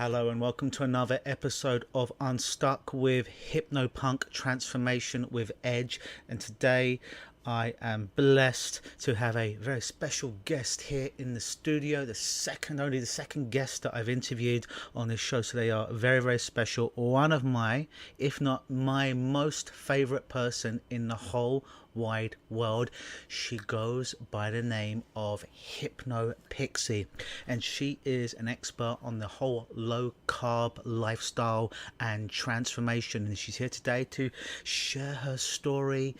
Hello and welcome to another episode of Unstuck with Hypnopunk Transformation with Edge. And today I am blessed to have a very special guest here in the studio, the second guest that I've interviewed on this show. So they are very, very special. One of my, if not my most favorite person in the whole wide world. She goes by the name of HypnoPixie, and she is an expert on the whole low carb lifestyle and transformation, and she's here today to share her story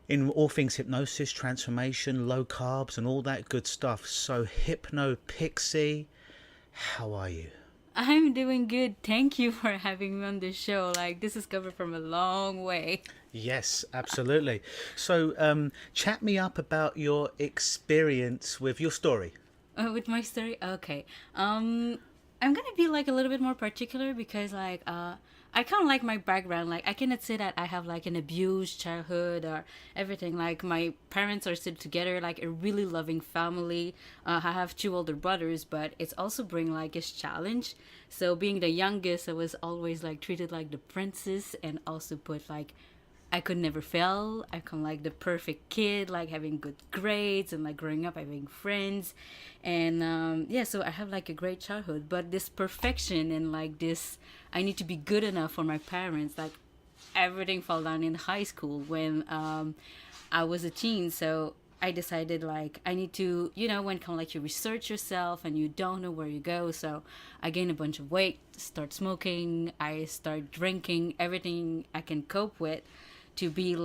in all things hypnosis, transformation, low carbs and all that good stuff. So HypnoPixie, how are you? I'm doing good. Thank you for having me on the show. This is coming from a long way. Yes, absolutely. So chat me up about your experience with your story. With my story? Okay. I'm gonna be a little bit more particular because I kind of like my background. I cannot say that I have an abused childhood or everything. My parents are still together, a really loving family. I have two older brothers, but it's also bring its challenge. So being the youngest, I was always treated like the princess, and also put I could never fail. I come the perfect kid, having good grades and growing up having friends. And so I have a great childhood. But this perfection and this, I need to be good enough for my parents. Everything fell down in high school when I was a teen. So I decided I need to, when you research yourself and you don't know where you go. So I gained a bunch of weight, start smoking, I start drinking, everything I can cope with. To be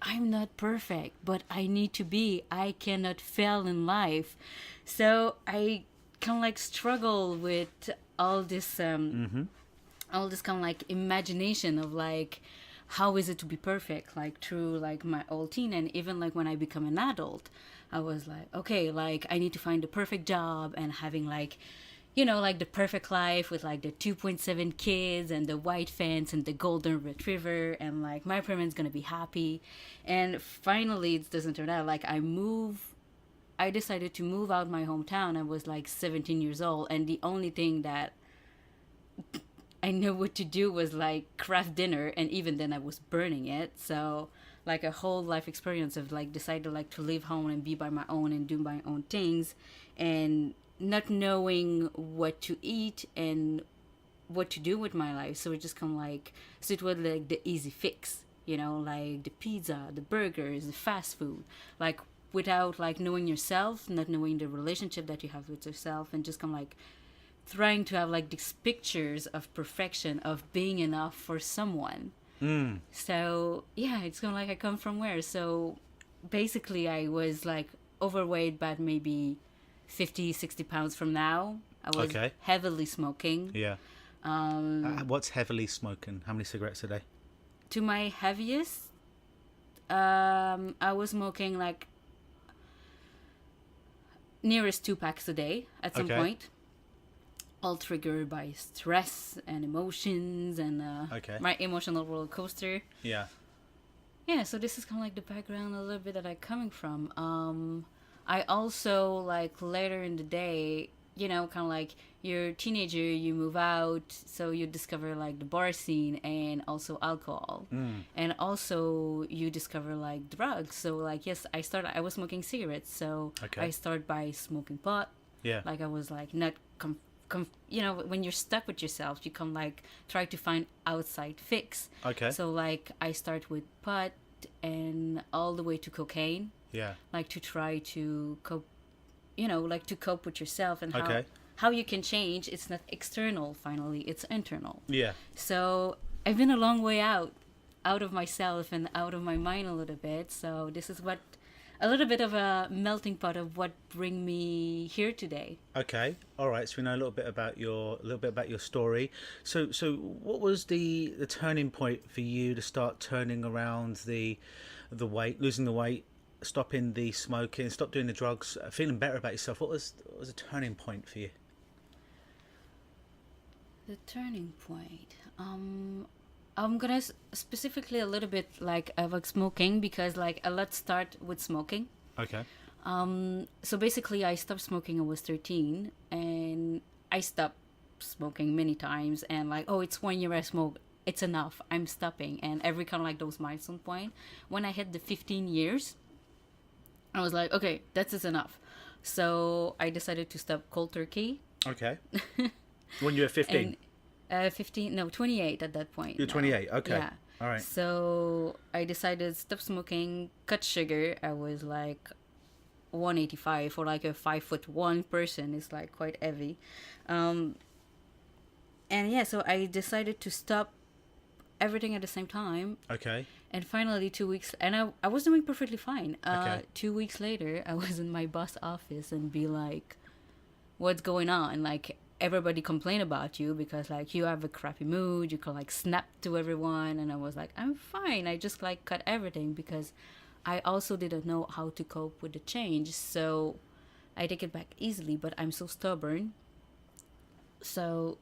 I'm not perfect, but I need to be. I cannot fail in life. So I kind of struggle with all this, all this kind of imagination of how is it to be perfect? Through my old teen, and even when I become an adult, I was okay, I need to find the perfect job and having the perfect life with the 2.7 kids and the white fence and the golden retriever, and my parents gonna be happy. And finally it doesn't turn out. I decided to move out my hometown. I was 17 years old, and the only thing that I knew what to do was craft dinner, and even then I was burning it. So a whole life experience of decided to leave home and be by my own and do my own things, and not knowing what to eat and what to do with my life. So it just so it was the easy fix, the pizza, the burgers, the fast food, without knowing yourself, not knowing the relationship that you have with yourself, and just trying to have these pictures of perfection, of being enough for someone. So yeah, it's kind of I come from where. So basically I was overweight, but maybe 50, 60 pounds from now. I was heavily smoking. Yeah. What's heavily smoking? How many cigarettes a day? To my heaviest, I was smoking nearest 2 packs a day at some point. All triggered by stress and emotions and my emotional roller coaster. Yeah. Yeah, so this is kind of the background a little bit that I'm coming from. I also later in the day, kind of you're a teenager, you move out, so you discover the bar scene and also alcohol, and also you discover drugs. So yes, I was smoking cigarettes, so I started by smoking pot. Yeah. I was not when you're stuck with yourself, you can try to find outside fix. So I start with pot and all the way to cocaine. Yeah. To try to cope, to cope with yourself, and how you can change. It's not external, finally, it's internal. Yeah. So I've been a long way out of myself and out of my mind a little bit. So this is a little bit of a melting pot of what bring me here today. Okay. All right. So we know a little bit about your story. So what was the turning point for you to start turning around the weight, losing the weight, stopping the smoking, stop doing the drugs, feeling better about yourself? What was a turning point for you? The turning point. I'm gonna specifically a little bit about smoking, because a lot start with smoking. Okay. So basically I stopped smoking. I was 13, and I stopped stopped smoking many times, and like, oh, it's 1 year I smoke, it's enough, I'm stopping. And every kind of like those milestone point, when I hit the 15 years, I was like, okay, that's is enough. So I decided to stop cold turkey. Okay. When you were 15? And 15, no, 28 at that point. You're now. 28. Okay. Yeah. All right. So I decided stop smoking, cut sugar. I was like 185 for like a 5'1" person. It's like quite heavy. And yeah, so I decided to stop everything at the same time. Okay. And finally, 2 weeks, and I was doing perfectly fine. Okay. 2 weeks later, I was in my boss office and be like, what's going on? Like, everybody complain about you because like you have a crappy mood, you can like snap to everyone. And I was like, I'm fine. I just like cut everything because I also didn't know how to cope with the change. So I take it back easily, but I'm so stubborn. So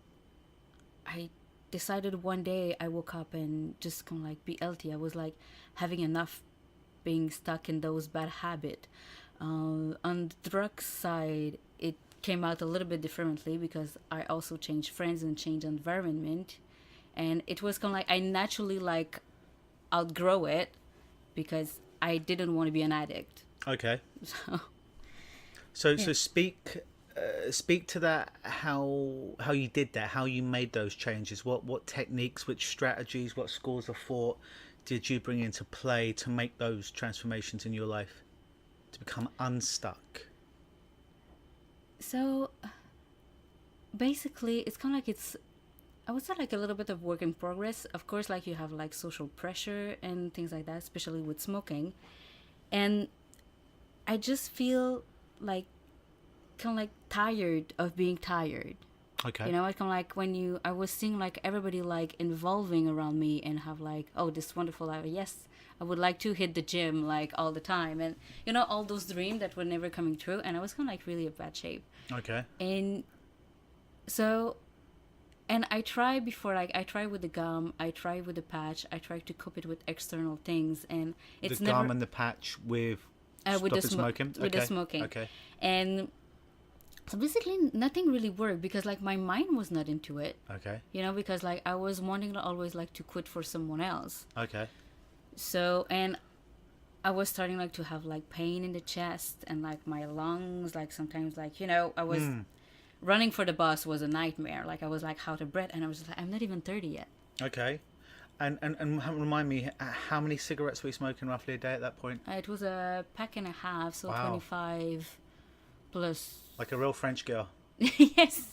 I decided one day I woke up and just kind of like be healthy. I was like having enough being stuck in those bad habits. On the drug side, it came out a little bit differently because I also changed friends and changed environment. And it was kind of like I naturally like outgrow it because I didn't want to be an addict. Okay. So So speak to that. How you did that? How you made those changes? What techniques? Which strategies? What schools of thought did you bring into play to make those transformations in your life to become unstuck? So basically, it's kind of like I would say like a little bit of work in progress. Of course, like you have like social pressure and things like that, especially with smoking. And I just feel like kind of like tired of being tired. Okay. You know, I kind of like when I was seeing like everybody like involving around me and have like, oh, this wonderful life. Yes, I would like to hit the gym like all the time. And, you know, all those dreams that were never coming true. And I was kind of like really in bad shape. Okay. And so, and I try before, like I try with the gum, I try with the patch, I try to cope it with external things. And it's the never... gum and the patch with with the smoking? With the smoking. Okay. And so basically nothing really worked because like my mind was not into it. Okay. You know, because like I was wanting to always like to quit for someone else. Okay. So, and I was starting like to have like pain in the chest and like my lungs, like sometimes like, you know, I was running for the bus was a nightmare. Like I was like out of breath and I was just like, I'm not even 30 yet. Okay. And remind me, how many cigarettes were you smoking roughly a day at that point? It was a pack and a half, so Wow. 25 plus. Like a real French girl. Yes,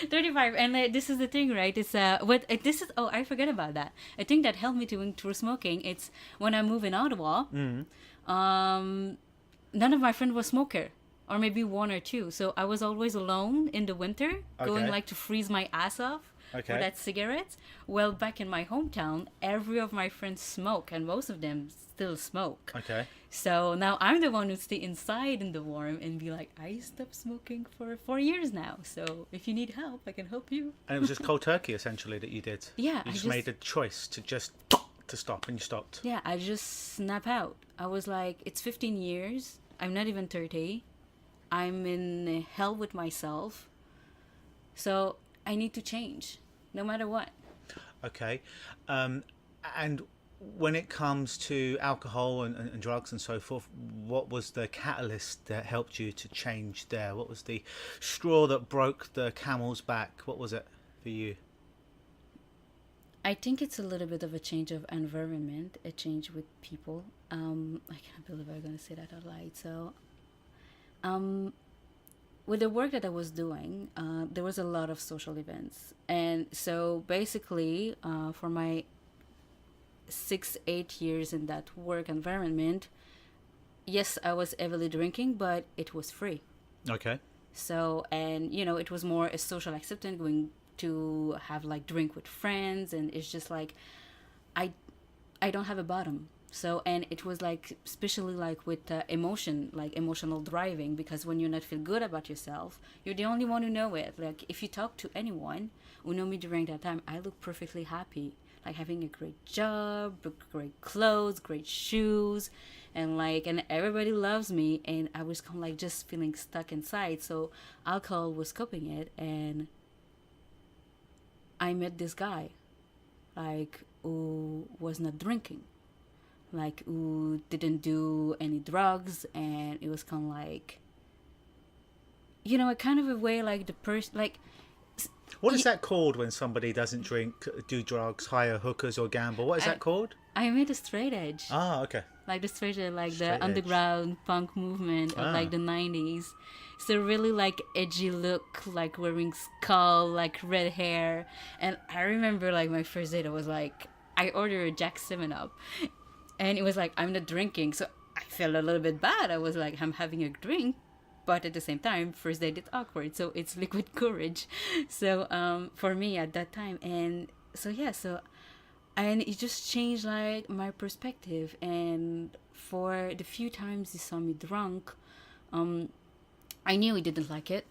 35. And this is the thing, right? It's this is, oh, I forget about that. A thing that helped me to through smoking, it's when I moved in Ottawa, none of my friends were smoker, or maybe one or two. So I was always alone in the winter, going Okay. like to freeze my ass off Okay. for that cigarettes. Well, back in my hometown, every of my friends smoke, and most of them still smoke. Okay. So now I'm the one who stay inside in the warm and be like, I stopped smoking for 4 years now. So if you need help, I can help you. And it was just cold turkey essentially that you did. Yeah, You I just just- made a choice to stop, and you stopped. Yeah, I just snap out. I was like, it's 15 years. I'm not even 30. I'm in hell with myself. So I need to change, no matter what. Okay. And when it comes to alcohol and drugs and so forth, what was the catalyst that helped you to change there? What was the straw that broke the camel's back? What was it for you? I think it's a little bit of a change of environment, a change with people. I can't believe I'm going to say that out loud. So, with the work that I was doing, there was a lot of social events. And so basically, for my 6-8 years in that work environment, yes, I was heavily drinking, but it was free. Okay. So, and you know, it was more a social acceptance, going to have like drink with friends, and it's just like I don't have a bottom. So, and it was like especially like with emotion, like emotional driving, because when you not feel good about yourself, you're the only one who know it. Like if you talk to anyone who know me during that time, I look perfectly happy, like having a great job, great clothes, great shoes, and everybody loves me. And I was kind of like just feeling stuck inside. So alcohol was coping it, and I met this guy, like, who was not drinking, like, who didn't do any drugs, and it was kind of like, a kind of a way, like, the person, like, What is that called when somebody doesn't drink, do drugs, hire hookers, or gamble? What is that called? I made a straight edge. Ah, okay. Like the straight edge, like Straight the edge. underground punk movement of like the 90s. So really like edgy look, like wearing skull, like red hair. And I remember like my first date, I was like, I ordered a Jack 7-Up. And it was like, I'm not drinking. So I felt a little bit bad. I was like, I'm having a drink. But at the same time, first date it's awkward. So it's liquid courage. So for me at that time. And so yeah, and it just changed like my perspective. And for the few times he saw me drunk, I knew he didn't like it.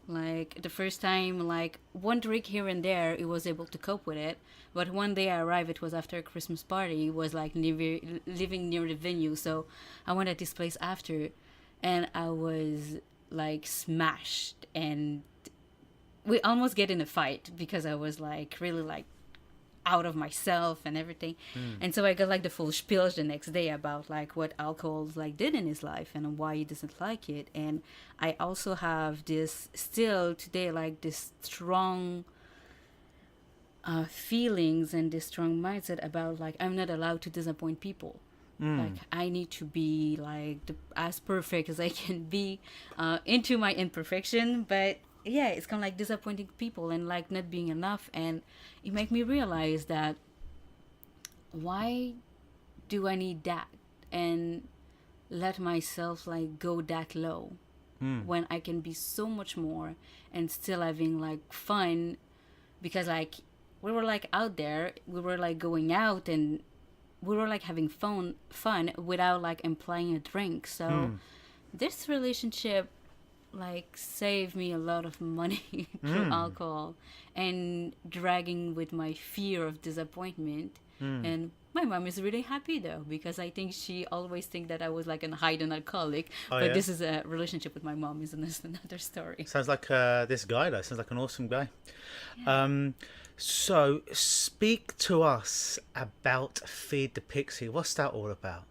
Like the first time, like one drink here and there, he was able to cope with it. But one day I arrived, it was after a Christmas party. He was like living near the venue, so I went at this place after, and I was like smashed, and we almost get in a fight because I was like really like out of myself and everything. And so I got like the full spiel the next day about like what alcohol like did in his life and why he doesn't like it. And I also have this still today, like this strong feelings and this strong mindset about like I'm not allowed to disappoint people. Like I need to be like as perfect as I can be into my imperfection. But yeah, it's kind of like disappointing people and like not being enough. And it made me realize that why do I need that and let myself like go that low when I can be so much more and still having like fun. Because like we were like out there, we were like going out and we were like having fun without like implying a drink. So this relationship like saved me a lot of money through alcohol and dragging with my fear of disappointment. And my mom is really happy though, because I think she always think that I was like a hidden alcoholic. But this is a relationship with my mom is another story. Sounds like this guy though. Sounds like an awesome guy. Yeah. So speak to us about Feed the Pixie. What's that all about?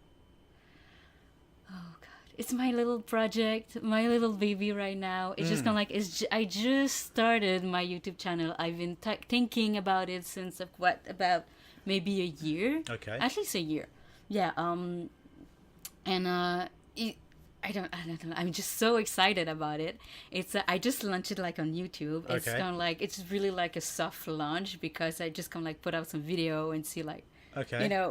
Oh God, it's my little project, my little baby right now. It's just kind of like I just started my YouTube channel. I've been thinking about it since about maybe a year. Okay. At least a year. Yeah. I don't know. I'm just so excited about it. It's I just launched it like on YouTube. It's kind of like it's really like a soft launch because I just kind of like put out some video and see like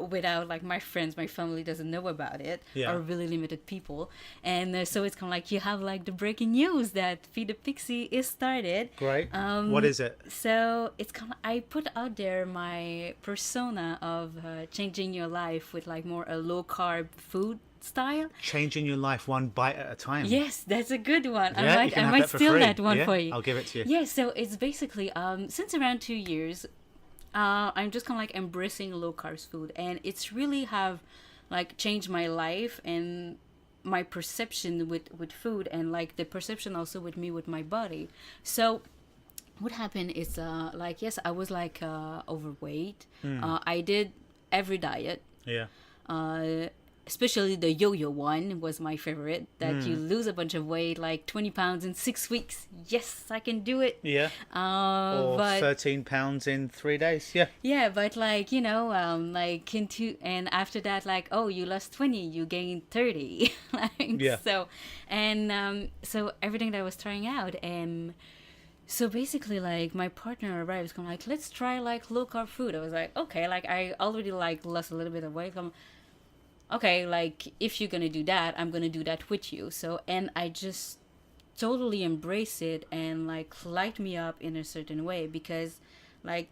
without like my friends, my family doesn't know about it, or really limited people. And so it's kind of like you have like the breaking news that Feed the Pixie is started. Great. What is it? So it's kind of I put out there my persona of changing your life with like more a low carb food style. Changing your life one bite at a time. Yes, that's a good one. Yeah, I might steal that one yeah, for you. I'll give it to you. Yeah, so it's basically since around 2 years, I'm just kind of like embracing low carbs food, and it's really have like changed my life and my perception with food, and like the perception also with me with my body. So what happened is like yes, I was like overweight. I did every diet. Yeah. Especially the yo-yo one was my favorite, that you lose a bunch of weight, like 20 pounds in 6 weeks. Yes, I can do it. Yeah. Or but 13 pounds in 3 days. Yeah. yeah, but like like and after that, like, oh, you lost 20, you gained 30. Like, Yeah. So so everything that I was trying out. And so basically, like, my partner arrived, kind of like, let's try like low carb food. I was like, okay, like I already like lost a little bit of weight. Okay, like, if you're gonna do that, I'm gonna do that with you. So, and I just totally embrace it and like light me up in a certain way, because like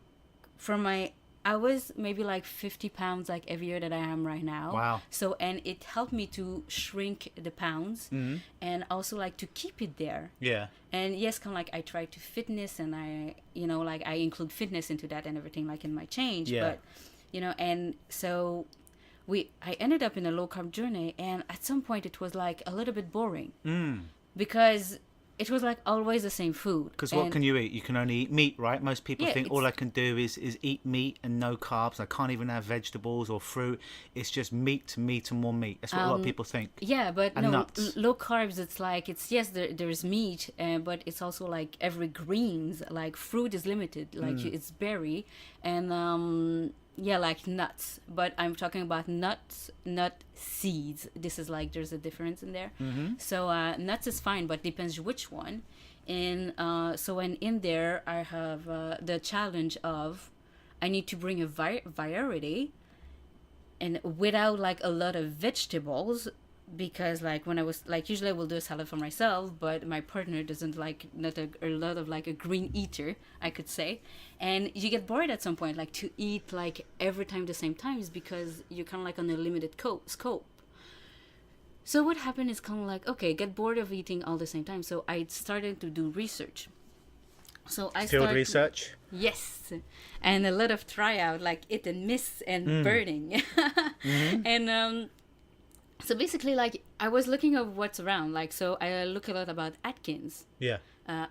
I was maybe like 50 pounds like every year that I am right now. Wow. So, and it helped me to shrink the pounds and also like to keep it there. Yeah. And yes, kind of like I try to fitness, and I, like I include fitness into that and everything, like in my change. Yeah. But, and so I ended up in a low carb journey, and at some point it was like a little bit boring because it was like always the same food. Because what can you eat? You can only eat meat, right? Most people Yeah, think all I can do is eat meat and no carbs. I can't even have vegetables or fruit. It's just meat, meat, and more meat. That's what a lot of people think. Yeah, but And no, nuts. low carbs. It's like it's yes, there's meat, but it's also like every greens. Like fruit is limited, like it's berry, and yeah, like nuts. But I'm talking about nuts, not seeds. This is like there's a difference in there. So nuts is fine, but depends which one. And so when in there, I have the challenge of I need to bring a variety and without like a lot of vegetables, because like when I was like usually I will do a salad for myself, but my partner doesn't like not a lot of like a green eater, I could say. And you get bored at some point like to eat like every time the same times because you're kind of like on a limited scope. So what happened is kind of like, okay, get bored of eating all the same time, so I started to do research. So I Field started research. Yes, and a lot of tryout, like hit and miss and burning, and so basically, like I was looking at what's around, like so I look a lot about Atkins, Yeah.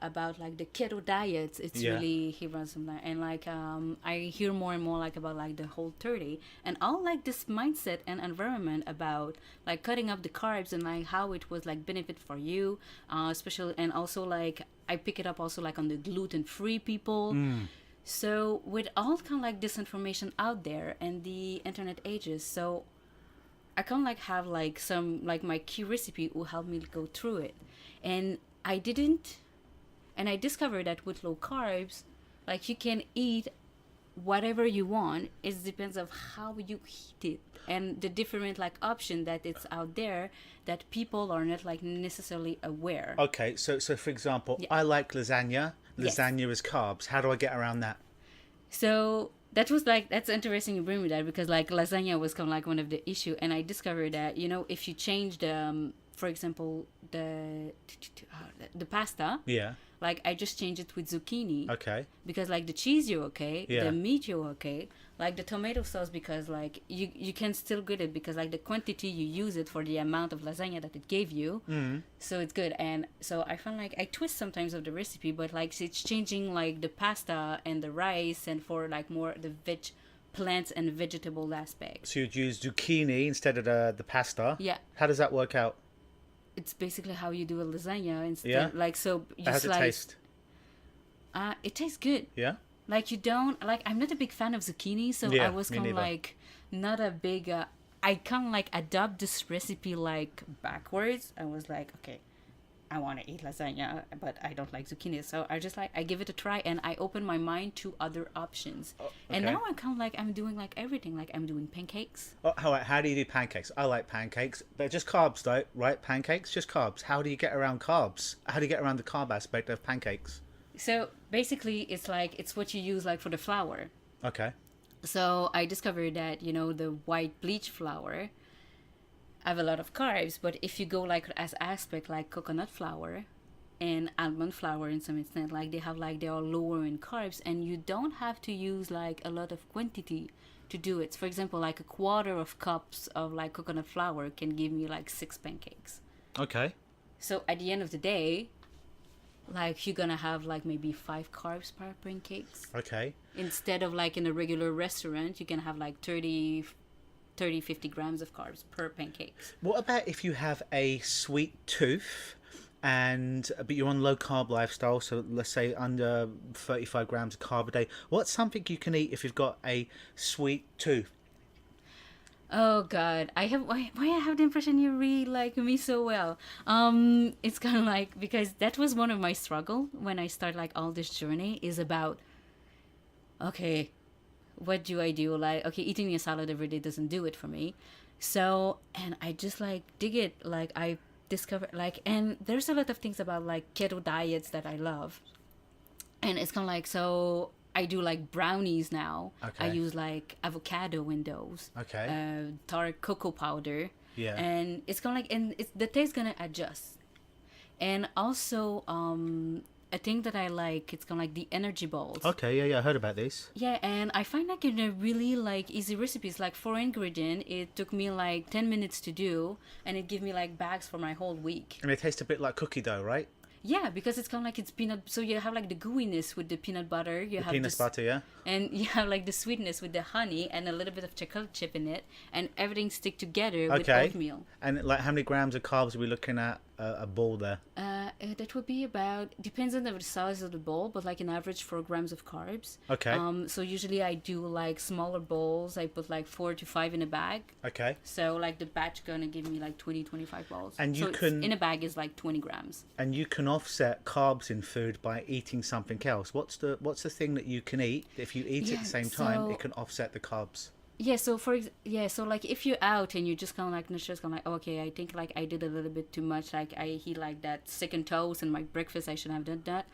about like the keto diets. It's Yeah. really he runs from that, and like I hear more and more like about like the Whole30 and all like this mindset and environment about like cutting up the carbs and like how it was like benefit for you, especially and also like I pick it up also like on the gluten-free people. So with all kind of like this information out there and the internet ages, so I kind of like have like some like my key recipe will help me go through it, and I didn't, and I discovered that with low carbs, like you can eat whatever you want. It depends of how you eat it and the different like option that it's out there that people are not like necessarily aware. Okay, so for example, Yeah. I like lasagna. Yes. Lasagna is carbs. How do I get around that? So that was like that's interesting you bring me that because like lasagna was kind of like one of the issue, and I discovered that if you change the for example the pasta, Yeah. like I just changed it with zucchini. Okay. Because like the cheese you're okay, Yeah. the meat you're okay, like the tomato sauce because like you can still get it because like the quantity you use it for the amount of lasagna that it gave you, so it's good. And so I found like I twist sometimes of the recipe, but like it's changing like the pasta and the rice and for like more the plants and vegetable aspect. So you'd use zucchini instead of the pasta. Yeah, How does that work out? it's basically how you do a lasagna instead. Yeah? Like so you How does it slice. taste? It tastes good. Yeah. Like you don't like. I'm not a big fan of zucchini, so Yeah, I was me kind of neither. like not a big. I kind of like adopt this recipe like backwards. I was like, okay, I want to eat lasagna, but I don't like zucchini, so I just like I give it a try and I open my mind to other options. And okay. now I'm kind of like I'm doing like everything. Like I'm doing pancakes. Oh, how do you do pancakes? I like pancakes. They're just carbs, though, right? Pancakes, just carbs. How do you get around carbs? How do you get around the carb aspect of pancakes? So basically, it's like it's what you use like for the flour. Okay. So I discovered that the white bleach flour have a lot of carbs, but if you go like as aspect like coconut flour and almond flour in some extent, like they are lower in carbs, and you don't have to use like a lot of quantity to do it. For example, like a quarter of cups of like coconut flour can give me like 6 pancakes. Okay. So at the end of the day, like you're gonna have like maybe 5 carbs per pancakes. Okay. Instead of like in a regular restaurant, you can have like 30, 50 grams of carbs per pancakes. What about if you have a sweet tooth but you're on low carb lifestyle, so let's say under 35 grams of carb a day? What's something you can eat if you've got a sweet tooth? Oh God, why I have the impression you really like me so well. It's kind of like because that was one of my struggle when I start like all this journey is about, okay, what do I do? Like, okay, eating a salad every day doesn't do it for me. So, and I just like dig it. Like I discovered like, and there's a lot of things about like keto diets that I love. And it's kind of like, so I do like brownies now. Okay. I use like avocado in those. Okay. Dark cocoa powder. Yeah. And it's kind of like, and the taste gonna adjust. And also, a thing that I like, it's kind of like the energy balls. Okay, yeah, I heard about these. Yeah, and I find like in a really like easy recipes, like 4 ingredient, it took me like 10 minutes to do, and it gave me like bags for my whole week. And they taste a bit like cookie dough, right? Yeah, because it's kind of like it's peanut. So you have like the gooiness with the peanut butter. You have Peanut this, butter, yeah. and you have like the sweetness with the honey and a little bit of chocolate chip in it, and everything stick together with Okay. oatmeal. And like, how many grams of carbs are we looking at a ball there? That would be about, depends on the size of the bowl, but like an average 4 grams of carbs. Okay. So usually I do like smaller bowls. I put like 4 to 5 in a bag. Okay. So like the batch gonna give me like 20-25 balls. And you so can- in a bag is like 20 grams. And you can offset carbs in food by eating something else. What's the thing that you can eat? If you eat it at the same time, so- it can offset the carbs. Yeah, so so like if you're out and you just kind of like not just kind of like, okay, I think like I did a little bit too much, like I eat like that second toast and my breakfast, I should have done that.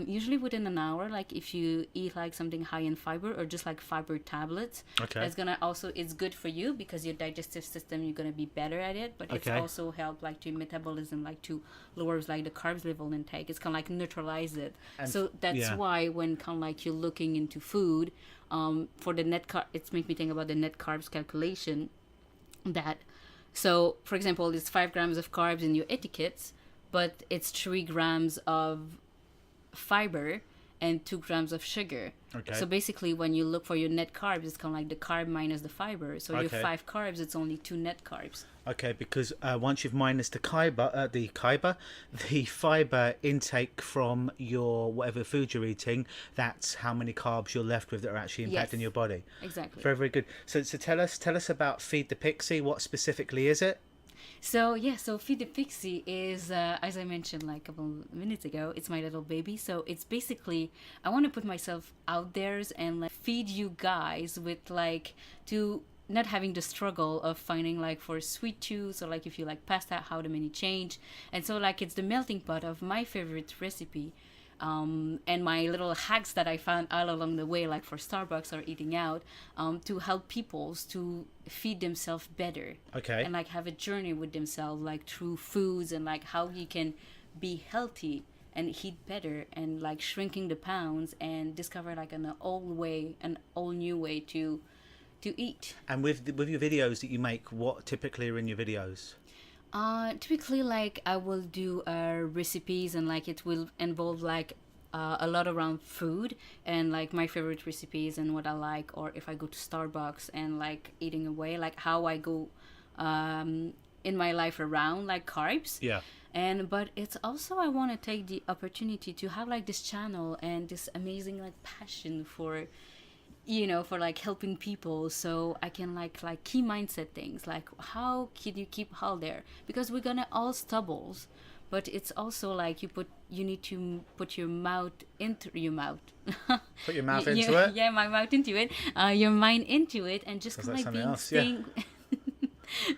Usually within an hour, like if you eat like something high in fiber or just like fiber tablets, Okay. it's gonna also, it's good for you because your digestive system, you're gonna be better at it, but it's Okay. also help like to metabolism, like to lowers like the carbs level intake. It's kind of like neutralize it. And- So that's yeah. why when kind of like you're looking into food, for the net carb, it's make me think about the net carbs calculation. That, so for example, it's 5 grams of carbs in your etiquettes, but it's 3 grams of fiber and 2 grams of sugar. Okay. So basically, when you look for your net carbs, it's kind of like the carb minus the fiber. So your Okay. 5 carbs, it's only 2 net carbs. Okay, because once you've minus the fiber intake from your whatever food you're eating, that's how many carbs you're left with that are actually impacting Yes. your body. Exactly. Very, very good. So tell us about Feed the Pixie. What specifically is it? So yeah, so Feed the Pixie is, as I mentioned like a couple minutes ago, it's my little baby. So it's basically, I want to put myself out there and like feed you guys with like, to not having the struggle of finding like for sweet tooth, or like if you like pasta, how the menu change. And so like it's the melting pot of my favorite recipe. And my little hacks that I found all along the way, like for Starbucks or eating out, to help people to feed themselves better. Okay. And like have a journey with themselves, like through foods, and like how you can be healthy and eat better, and like shrinking the pounds and discover like an all new way to eat. And with your videos that you make, what typically are in your videos? Typically, like I will do recipes, and like it will involve like a lot around food and like my favorite recipes and what I like, or if I go to Starbucks and like eating away, like how I go in my life around like carbs. Yeah. And but it's also, I want to take the opportunity to have like this channel and this amazing like passion for, you know, for like helping people, so I can like key mindset things, like how can you keep all there, because we're gonna all stumbles, but it's also like you need to put your mouth into your mouth. Put your mouth into it? Yeah, my mouth into it, your mind into it, and just Sounds kind of like like something else,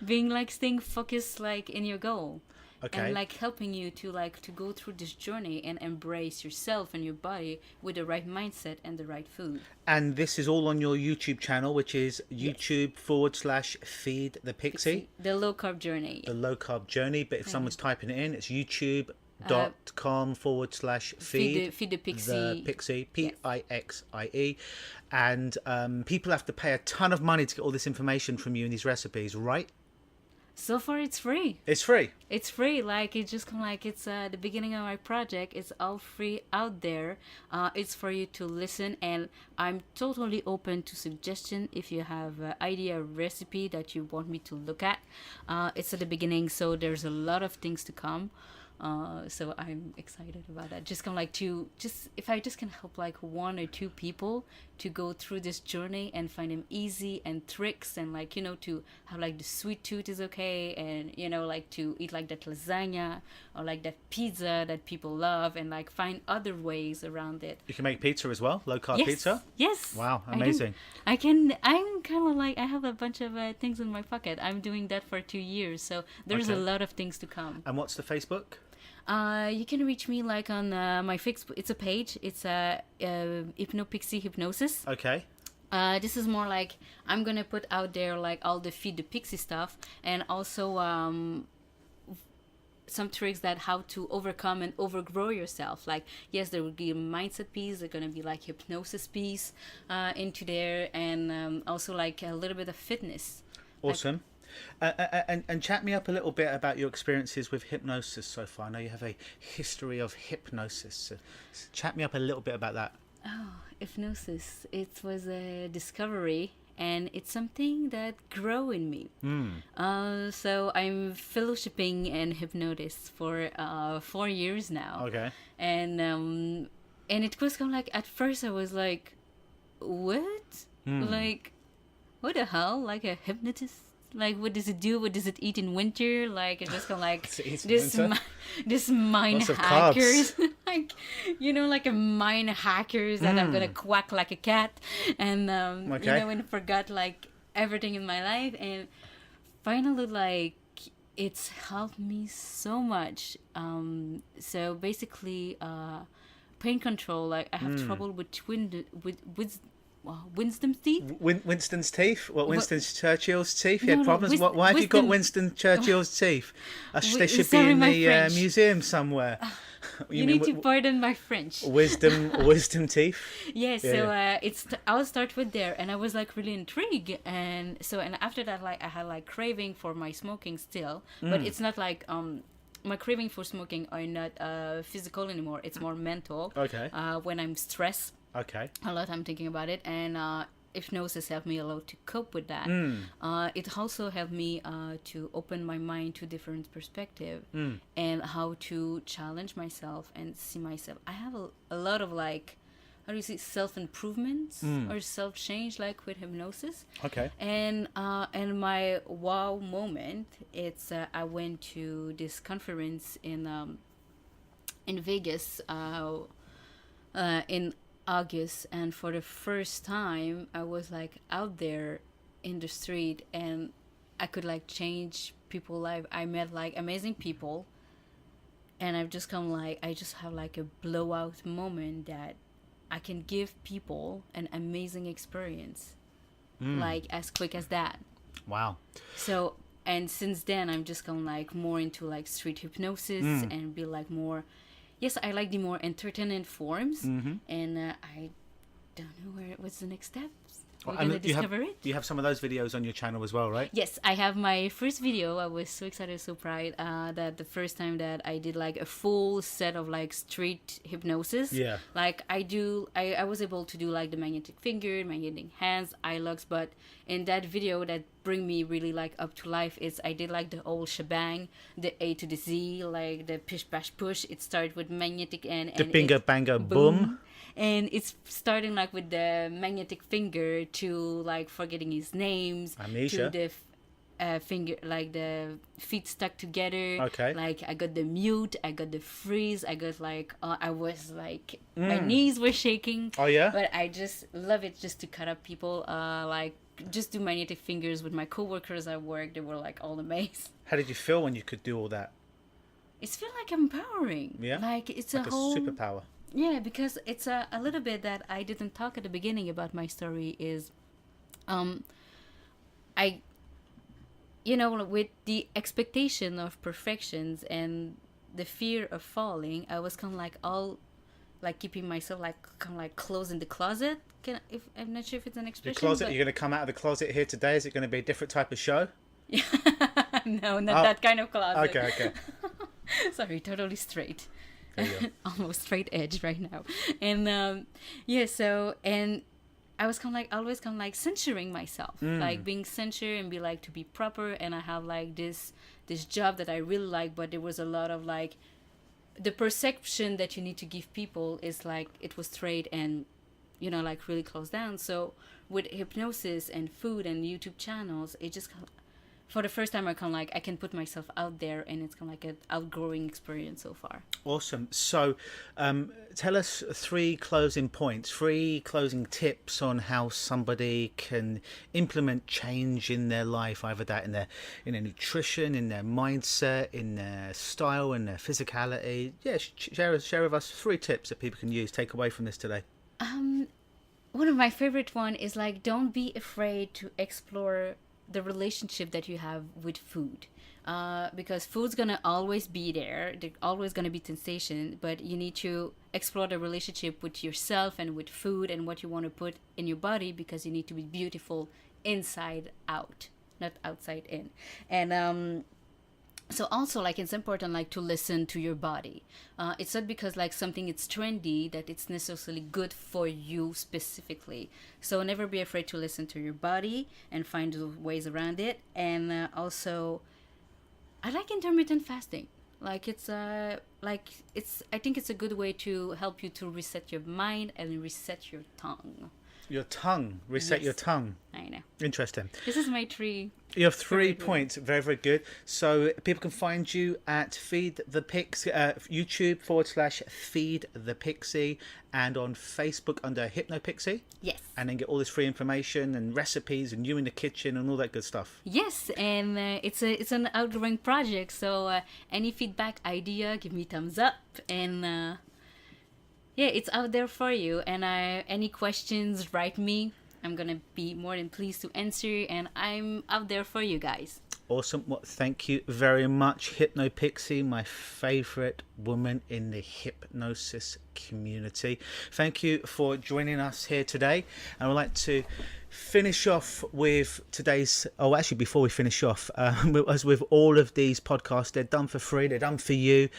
being staying focused like in your goal. Okay. And like helping you to like to go through this journey and embrace yourself and your body with the right mindset and the right food. And this is all on your YouTube channel, which is YouTube/Feed the Pixie. The low carb journey. The low carb journey. But if someone's typing it in, it's youtube.com/feed Feed the Pixie. the Pixie, Pixie. And people have to pay a ton of money to get all this information from you and these recipes, right? So far, it's free. It's free. It's free. Like it's just kind of like it's the beginning of my project. It's all free out there. It's for you to listen, and I'm totally open to suggestion. If you have an idea, recipe that you want me to look at, it's at the beginning, so there's a lot of things to come. So I'm excited about that. Just kind of like if I just can help like 1 or 2 people to go through this journey and find them easy and tricks, and like, you know, to have like the sweet tooth is okay, and you know, like to eat like that lasagna or like that pizza that people love, and like find other ways around it. You can make pizza as well, low carb Yes. pizza. Yes. Wow, I do. amazing. I'm kind of like, I have a bunch of things in my pocket. I'm doing that for 2 years, so there's Okay. a lot of things to come. And what's the Facebook? You can reach me like on my Facebook. It's a page. It's HypnoPixie Hypnosis. Okay. This is more like I'm gonna put out there like all the Feed the Pixie stuff, and also some tricks that how to overcome and overgrow yourself. Like, yes, there will be a mindset piece. There's gonna be like hypnosis piece into there, and also like a little bit of fitness. Awesome. And chat me up a little bit about your experiences with hypnosis so far. I know you have a history of hypnosis. So chat me up a little bit about that. Oh, hypnosis. It was a discovery, and it's something that grew in me. So I'm fellowshipping in Hypnotist for 4 years now. Okay. And it was kind of like, at first I was like, what? Like, what the hell? Like a hypnotist? Like, what does it do? What does it eat in winter? Like, it's just kind of like this mind Lots of hackers, carbs. like, like a mind hackers that I'm gonna quack like a cat, and Okay. and forgot like everything in my life, and finally like it's helped me so much. So basically, pain control. Like I have trouble with Winston's teeth. Winston's teeth? What, Winston Churchill's teeth? You No, had no, problems? Why have you got Winston Churchill's teeth? They should be sorry, in my the French. museum somewhere. You need to pardon my French. Wisdom teeth? Yeah, so Yeah. I'll start with there, and I was like really intrigued, and after that, like I had like craving for my smoking still, but it's not like my craving for smoking are not physical anymore. It's more mental. Okay. When I'm stressed Okay. a lot, I'm thinking about it, and hypnosis helped me a lot to cope with that. It also helped me to open my mind to different perspective and how to challenge myself and see myself. I have a lot of like, how do you say, self-improvements or self-change, like with hypnosis. Okay. And my wow moment, it's I went to this conference in Vegas in August, and for the first time I was like out there in the street, and I could like change people's life. I met like amazing people, and I've just come like, I just have like a blowout moment that I can give people an amazing experience, like as quick as that. Wow. So, and since then I'm just come like more into like street hypnosis and be like more, yes, I like the more entertaining forms, and I don't know what's the next steps. We're gonna discover it. You have some of those videos on your channel as well, right? Yes, I have my first video. I was so excited, so proud that the first time that I did like a full set of like street hypnosis. Yeah. Like I was able to do like the magnetic finger, magnetic hands, eye locks, but in that video that bring me really like up to life is I did like the whole shebang, the A to the Z, like the pish bash push. It started with magnetic and The bingo bango boom. and it's starting like with the magnetic finger to like forgetting his names, Amnesia. to the finger, like the feet stuck together. Okay. Like I got the mute, I got the freeze, I got like I was like my knees were shaking. Oh, yeah? But I just love it just to cut up people. Like just do magnetic fingers with my coworkers at work. They were like all amazed. How did you feel when you could do all that? It's feel like empowering. Yeah? Like it's Like a a whole superpower. Yeah, because it's a little bit that I didn't talk at the beginning about my story is, I, with the expectation of perfections and the fear of falling, I was kind of like all, like keeping myself like kind of like closed in the closet. If I'm not sure if it's an The expression. closet, but... you're going to come out of the closet here today? Is it going to be a different type of show? No, not that kind of closet. Okay. Sorry, totally straight. There you go. Almost straight edge right now. And so and I was kind of like always kind of like censoring myself, like being censored and be like to be proper. And I have like this job that I really like, but there was a lot of like the perception that you need to give people is like it was straight and like really closed down. So with hypnosis and food and YouTube channels, it just for the first time I kind of like I can put myself out there, and it's kind of like an outgrowing experience so far. Awesome. So tell us 3 closing points, 3 closing tips on how somebody can implement change in their life, either that in their nutrition, in their mindset, in their style, in their physicality. Yeah, share with us 3 tips that people can use, take away from this today. One of my favorite one is like, don't be afraid to explore the relationship that you have with food, because food's gonna always be there. There's always gonna be sensation, but you need to explore the relationship with yourself and with food and what you want to put in your body, because you need to be beautiful inside out. not outside in. And so also like it's important like to listen to your body. It's not because like something it's trendy that it's necessarily good for you specifically. So never be afraid to listen to your body and find the ways around it. And also I like intermittent fasting. Like it's I think it's a good way to help you to reset your mind and reset your tongue. Your tongue, reset your Yes. tongue. I know. Interesting. This is my tree. You have 3 Very good. points. Very, very good. So people can find you at Feed the Pixie, YouTube / Feed the Pixie, and on Facebook under HypnoPixie, Yes. and then get all this free information and recipes and you in the kitchen and all that good stuff. Yes, and it's an outgoing project. So any feedback, idea, give me thumbs up, and yeah, it's out there for you. And any questions, write me. I'm gonna be more than pleased to answer, and I'm out there for you guys. Awesome. Well, thank you very much, HypnoPixie, my favorite woman in the hypnosis community. Thank you for joining us here today. And I'd like to finish off with today's, oh, actually, before we finish off, as with all of these podcasts, they're done for free, they're done for you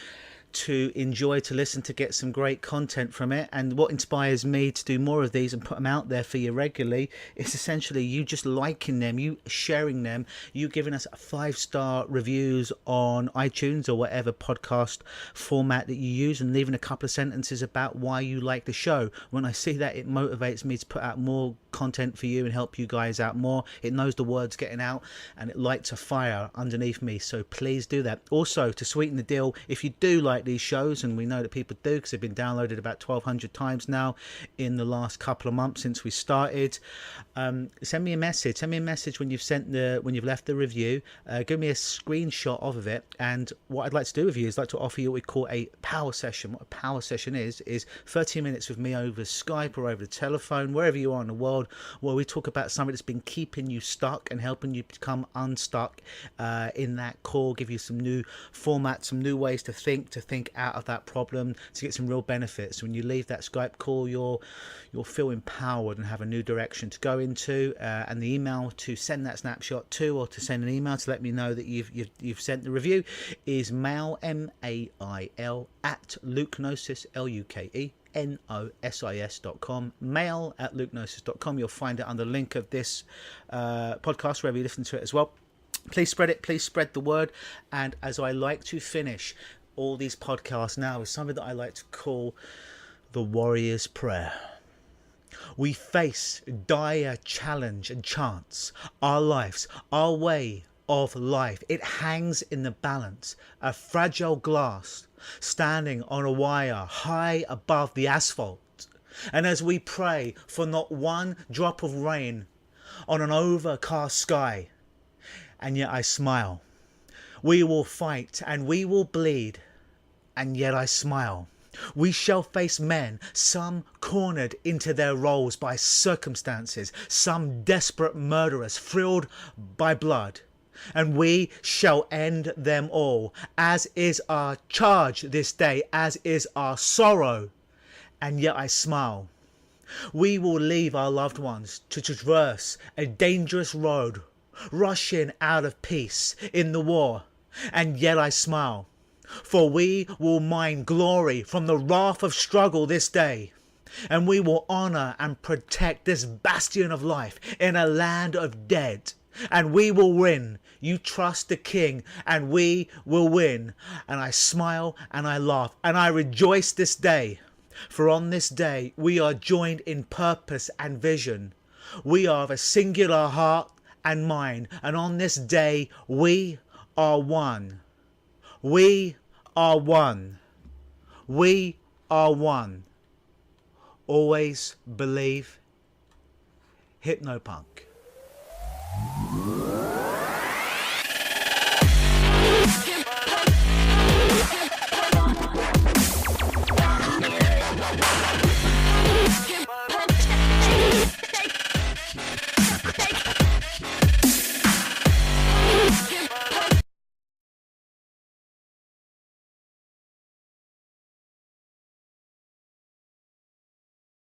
to enjoy, to listen, to get some great content from it. And what inspires me to do more of these and put them out there for you regularly is essentially you just liking them, you sharing them, you giving us 5-star reviews on iTunes or whatever podcast format that you use, and leaving a couple of sentences about why you like the show. When I see that, it motivates me to put out more content for you and help you guys out more. It knows the word's getting out and it lights a fire underneath me, so please do that. Also, to sweeten the deal, if you do like these shows, and we know that people do because they've been downloaded about 1,200 times now in the last couple of months since we started, send me a message when you've left the review. Give me a screenshot of it, and what I'd like to do with you is like to offer you what we call a power session. What a power session is 30 minutes with me over Skype or over the telephone, wherever you are in the world, where we talk about something that's been keeping you stuck and helping you become unstuck in that core, give you some new formats, some new ways to think out of that problem, to get some real benefits. When you leave that Skype call, you'll feel empowered and have a new direction to go into. And the email to send that snapshot to, or to send an email to let me know that you've sent the review, is mail, MAIL, at Lukenosis, LUKENOSIS.com, mail at lukenosis.com. You'll find it under the link of this podcast wherever you listen to it as well. Please spread it, please spread the word. And as I like to finish all these podcasts now, is something that I like to call the warrior's prayer. We face dire challenge and chance. Our lives, our way of life, it hangs in the balance, a fragile glass standing on a wire high above the asphalt. And as we pray for not one drop of rain on an overcast sky, and yet I smile. We will fight and we will bleed, and yet I smile. We shall face men, some cornered into their roles by circumstances, some desperate murderers thrilled by blood, and we shall end them all, as is our charge this day, as is our sorrow, and yet I smile. We will leave our loved ones to traverse a dangerous road, rushing out of peace in the war, and yet I smile. For we will mine glory from the wrath of struggle this day, and we will honour and protect this bastion of life in a land of dead, and we will win. You trust the King, and we will win. And I smile and I laugh and I rejoice this day, for on this day we are joined in purpose and vision. We are of a singular heart and mind, and on this day we are one. We are one. We are one. Always believe. HypnoPunk.